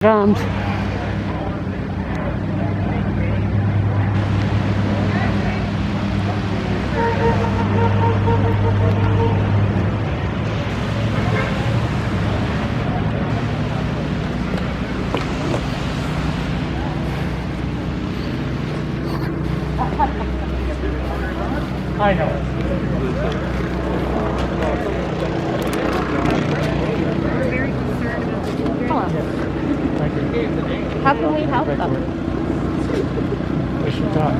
Drums. I know. How can we help them? We should talk.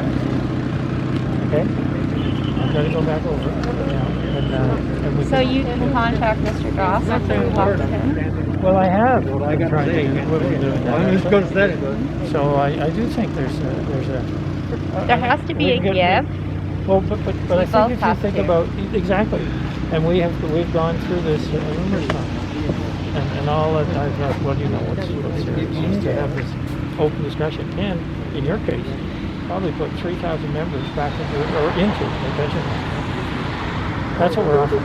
Okay? I've got to go back over now. And we So you can contact Mr. Goss after we talk to him? Well, I have. Well, I got to say, I'm just going to say it. So I do think there's a There has to be a give. Well, but I think if you think about exactly, and we've gone through this numerous times, and all that I've got. Well, you know what's used to have this open discussion, and in your case, probably put 3,000 members back into the pension. That's what we're offering.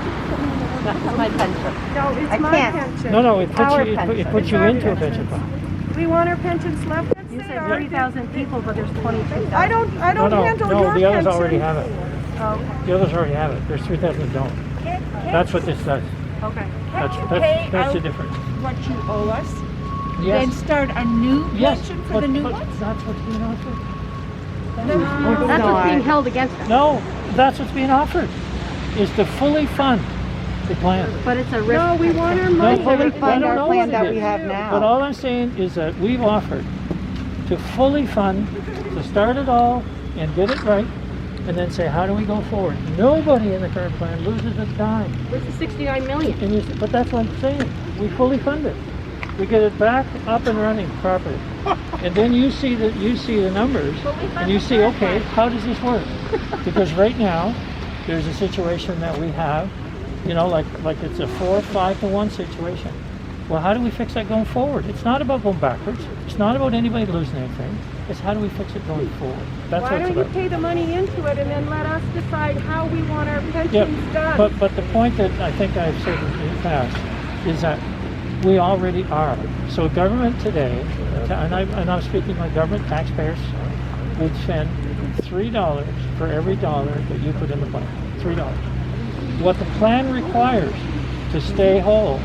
That's my pension. No, it's I my can't. pension. No, it Our puts you It's our into a pension. pension fund. We want our pensions left. You said 3,000 people, but there's 23,000. I don't handle No, your the others pension. already have it. Oh, The others already have it. There's 3,000 that don't. That's what this does. okay. That's the difference. What you owe us, Yes. then start a new Yes, pension for the new but ones? that's what's being offered. That's what's being held against us. No, that's what's being offered, is to fully fund the plan. But it's a risk. No, we want our No, money. fully I fund don't our know plan what that it we is. have now. But all I'm saying is that we've offered to fully fund, to start it all and get it right, and then say, how do we go forward? Nobody in the current plan loses a dime. Where's the 69 million? But that's what I'm saying. We fully fund it. We get it back up and running properly. And then you see the numbers, and you see, okay, how does this work? Because right now, there's a situation that we have, like it's a 4 or 5 to 1 situation. Well, how do we fix that going forward? It's not about going backwards. It's not about anybody losing anything. It's how do we fix it going forward? That's Why what it's don't you about. pay the money into it and then let us decide how we want our pensions done? But the point that I think I've said in the past is that we already are. So government today, and I'm speaking like government taxpayers, would spend $3 for every dollar that you put in the plan. $3. What the plan requires to stay whole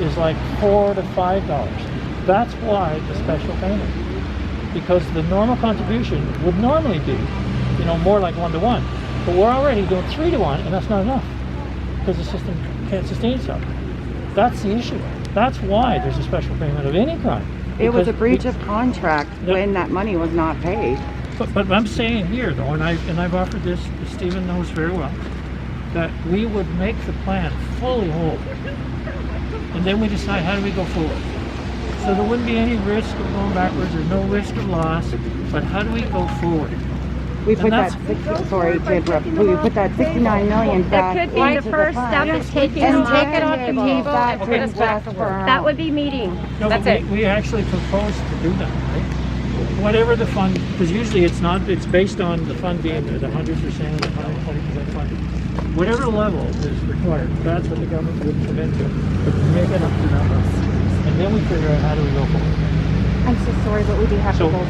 is like $4 to $5. That's why the special payment. Because the normal contribution would normally be, more like 1 to 1. But we're already doing 3 to 1, and that's not enough. Because the system can't sustain itself. That's the issue. That's why there's a special payment of any kind. It was a Because breach of contract when that money was not paid. But I'm saying here, though, and I've offered this, Stephen knows very well, that we would make the plan fully whole. And then we decide how do we go forward. So there wouldn't be any risk of going backwards, there's no risk of loss, but how do we go forward? We put that, that's- sorry to interrupt, we put that 69 million back That could be into the first fund. step is taking And them take off it the off the table table and put to us back to invest work. for- That would be meeting. No, That's but it. we actually proposed to do that, right? Whatever the fund, because usually it's based on the fund being the 100%, the 120% funded. Whatever level is required, that's what the government would commit to, make it up to number. And then we figure out how do we go forward. I'm so sorry, but we do have to go.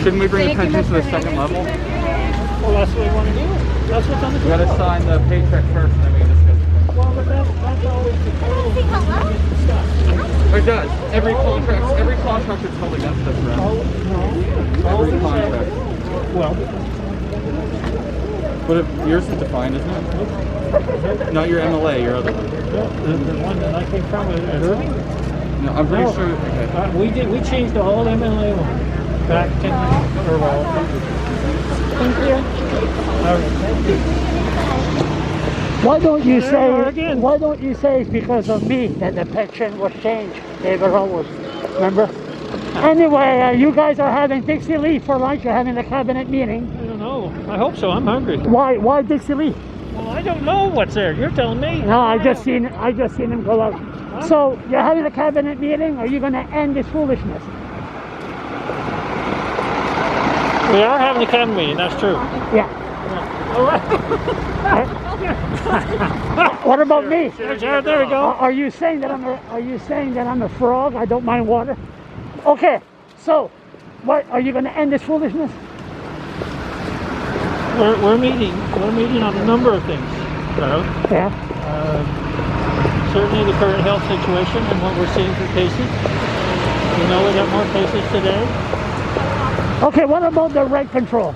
Shouldn't we bring the pensions to the second level? Well, that's what we want to do. That's what's on the We gotta table. sign the paycheck first, and then we can discuss it. Well, but that's always the It does. Every contract is held against us, right? Every contract. Well, But if yours is defined, isn't it? Not your MLA, your other one. the one that I came from at Irving, No, I'm pretty sure. Okay. we changed the whole MLA one back 10 years or well. Thank you. All right, thank you. Why don't you There you are say? again. Why don't you say it's because of me that the pension was changed? David Rowles, remember? Anyway, you guys are having Dixie Lee for lunch. You're having the cabinet meeting. I don't know. I hope so. I'm hungry. Why Dixie Lee? Well, I don't know what's there. You're telling me. No, I just seen him go out. So you're having a cabinet meeting. Are you going to end this foolishness? We are having a cabinet meeting. That's true. Yeah. All right. What about me? There we go. Are you saying that I'm a frog? I don't mind water. Okay, so what are you going to end this foolishness? We're meeting on a number of things, Charlie. Yeah. Certainly the current health situation and what we're seeing for cases. We know we got more cases today. Okay, what about the rent control?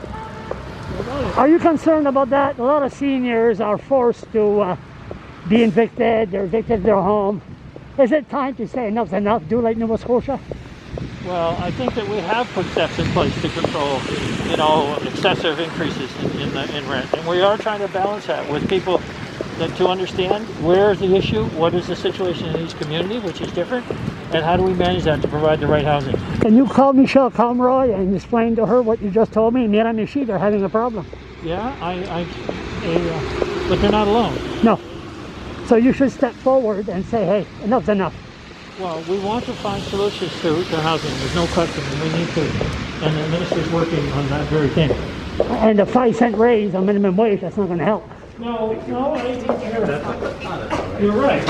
Are you concerned about that? A lot of seniors are forced to be evicted. They're evicted their home. Is it time to say enough's enough? Do like Nova Scotia? Well, I think that we have put steps in place to control, excessive increases in rent, and we are trying to balance that with people to understand where is the issue, what is the situation in each community, which is different, and how do we manage that to provide the right housing. Can you call Michelle Comroy and explain to her what you just told me? Miramichi, they're having a problem. Yeah, but they're not alone. No. So you should step forward and say, hey, enough's enough. Well, we want to find solutions to housing. There's no question, and we need to. And the minister's working on that very thing. And a 5-cent raise on minimum wage, that's not going to help. No, I didn't hear that. You're right.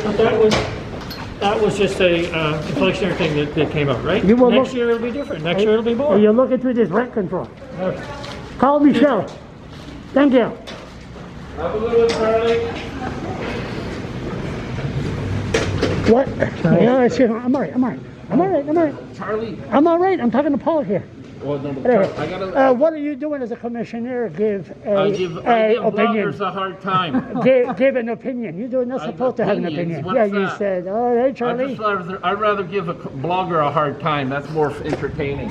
But that was just a inflationary thing that came up, right? Next year it'll be different. Next year it'll be more. You're looking through this rent control. Call Michelle. Thank you. Have a good one, Charlie. What? Yeah, I'm all right. Charlie. I'm all right. I'm talking to Paul here. Well, no, I gotta. What are you doing as a commissioner? Give I give opinion. bloggers a hard time. give an opinion. You're not supposed to have an opinion. What's Yeah, you that? said, all right, Charlie. I'd rather give a blogger a hard time. That's more entertaining.